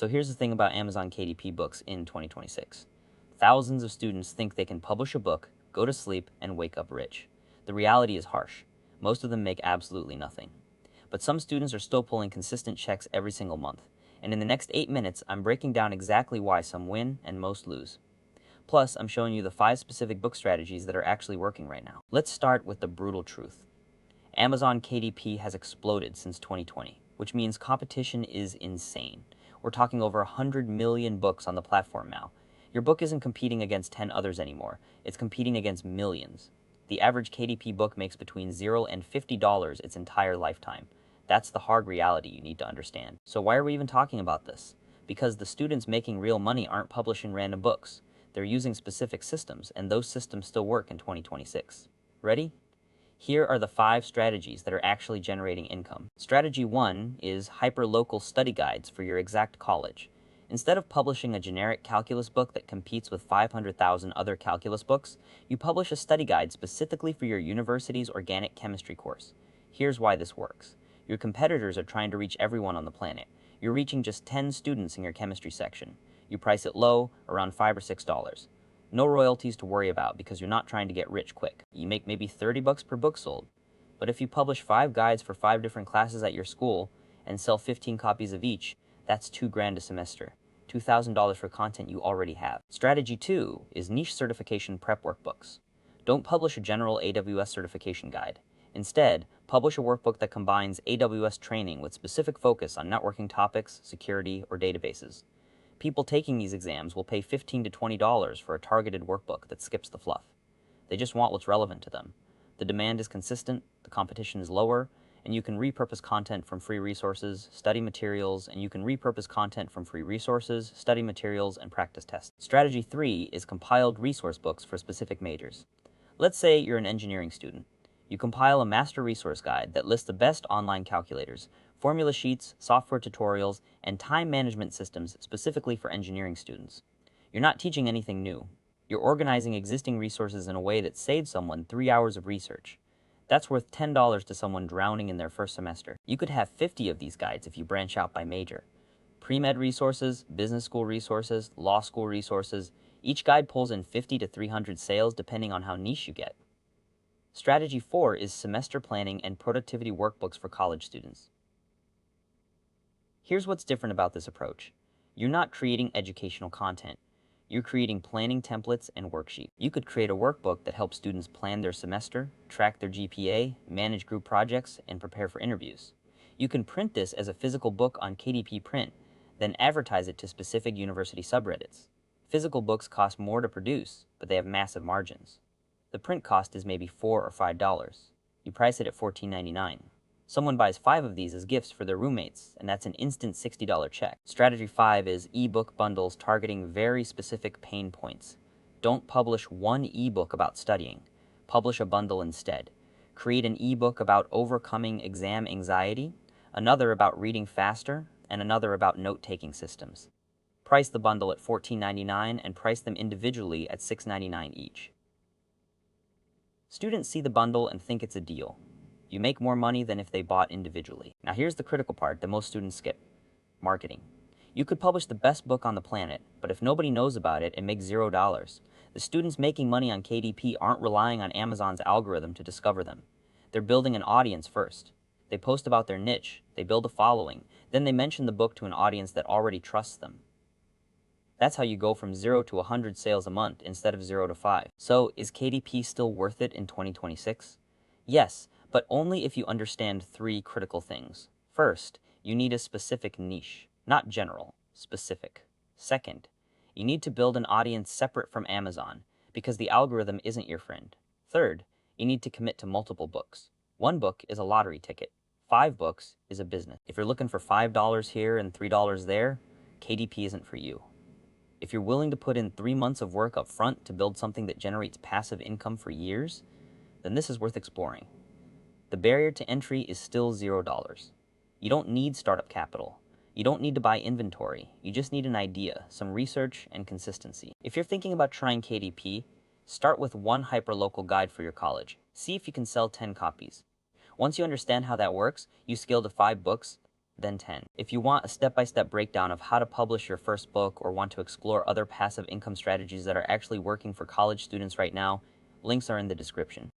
So here's the thing about Amazon KDP books in 2026. Thousands of students think they can publish a book, go to sleep, and wake up rich. The reality is harsh. Most of them make absolutely nothing. But some students are still pulling consistent checks every single month. And in the next 8 minutes, I'm breaking down exactly why some win and most lose. Plus, I'm showing you the 5 specific book strategies that are actually working right now. Let's start with the brutal truth. Amazon KDP has exploded since 2020, which means competition is insane. We're talking over 100 million books on the platform now. Your book isn't competing against 10 others anymore. It's competing against millions. The average KDP book makes between $0 and $50 its entire lifetime. That's the hard reality you need to understand. So why are we even talking about this? Because the students making real money aren't publishing random books. They're using specific systems, and those systems still work in 2026. Ready? Here are the 5 strategies that are actually generating income. Strategy 1 is hyper-local study guides for your exact college. Instead of publishing a generic calculus book that competes with 500,000 other calculus books, you publish a study guide specifically for your university's organic chemistry course. Here's why this works. Your competitors are trying to reach everyone on the planet. You're reaching just 10 students in your chemistry section. You price it low, around $5 or $6. No royalties to worry about because you're not trying to get rich quick. You make maybe $30 per book sold. But if you publish 5 guides for 5 different classes at your school and sell 15 copies of each, that's $2,000 a semester. $2,000 for content you already have. Strategy 2 is niche certification prep workbooks. Don't publish a general AWS certification guide. Instead, publish a workbook that combines AWS training with specific focus on networking topics, security, or databases. People taking these exams will pay $15 to $20 for a targeted workbook that skips the fluff. They just want what's relevant to them. The demand is consistent, the competition is lower, and you can repurpose content from free resources, study materials, and practice tests. Strategy 3 is compiled resource books for specific majors. Let's say you're an engineering student. You compile a master resource guide that lists the best online calculators, formula sheets, software tutorials, and time management systems specifically for engineering students. You're not teaching anything new. You're organizing existing resources in a way that saves someone 3 hours of research. That's worth $10 to someone drowning in their first semester. You could have 50 of these guides if you branch out by major. Pre-med resources, business school resources, law school resources. Each guide pulls in 50 to 300 sales depending on how niche you get. Strategy 4 is semester planning and productivity workbooks for college students. Here's what's different about this approach. You're not creating educational content. You're creating planning templates and worksheets. You could create a workbook that helps students plan their semester, track their GPA, manage group projects, and prepare for interviews. You can print this as a physical book on KDP Print, then advertise it to specific university subreddits. Physical books cost more to produce, but they have massive margins. The print cost is maybe $4 or $5. You price it at $14.99. Someone buys 5 of these as gifts for their roommates, and that's an instant $60 check. Strategy 5 is ebook bundles targeting very specific pain points. Don't publish one ebook about studying. Publish a bundle instead. Create an ebook about overcoming exam anxiety, another about reading faster, and another about note-taking systems. Price the bundle at $14.99 and price them individually at $6.99 each. Students see the bundle and think it's a deal. You make more money than if they bought individually. Now here's the critical part that most students skip. Marketing. You could publish the best book on the planet, but if nobody knows about it, it makes $0. The students making money on KDP aren't relying on Amazon's algorithm to discover them. They're building an audience first. They post about their niche, they build a following, then they mention the book to an audience that already trusts them. That's how you go from 0 to 100 sales a month instead of 0 to 5. So is KDP still worth it in 2026? Yes, but only if you understand 3 critical things. First, you need a specific niche, not general, specific. Second, you need to build an audience separate from Amazon because the algorithm isn't your friend. Third, you need to commit to multiple books. 1 book is a lottery ticket. 5 books is a business. If you're looking for $5 here and $3 there, KDP isn't for you. If you're willing to put in 3 months of work up front to build something that generates passive income for years, then this is worth exploring. The barrier to entry is still $0. You don't need startup capital. You don't need to buy inventory. You just need an idea, some research, and consistency. If you're thinking about trying KDP, start with 1 hyperlocal guide for your college. See if you can sell 10 copies. Once you understand how that works, you scale to 5 books, then 10. If you want a step-by-step breakdown of how to publish your first book or want to explore other passive income strategies that are actually working for college students right now, links are in the description.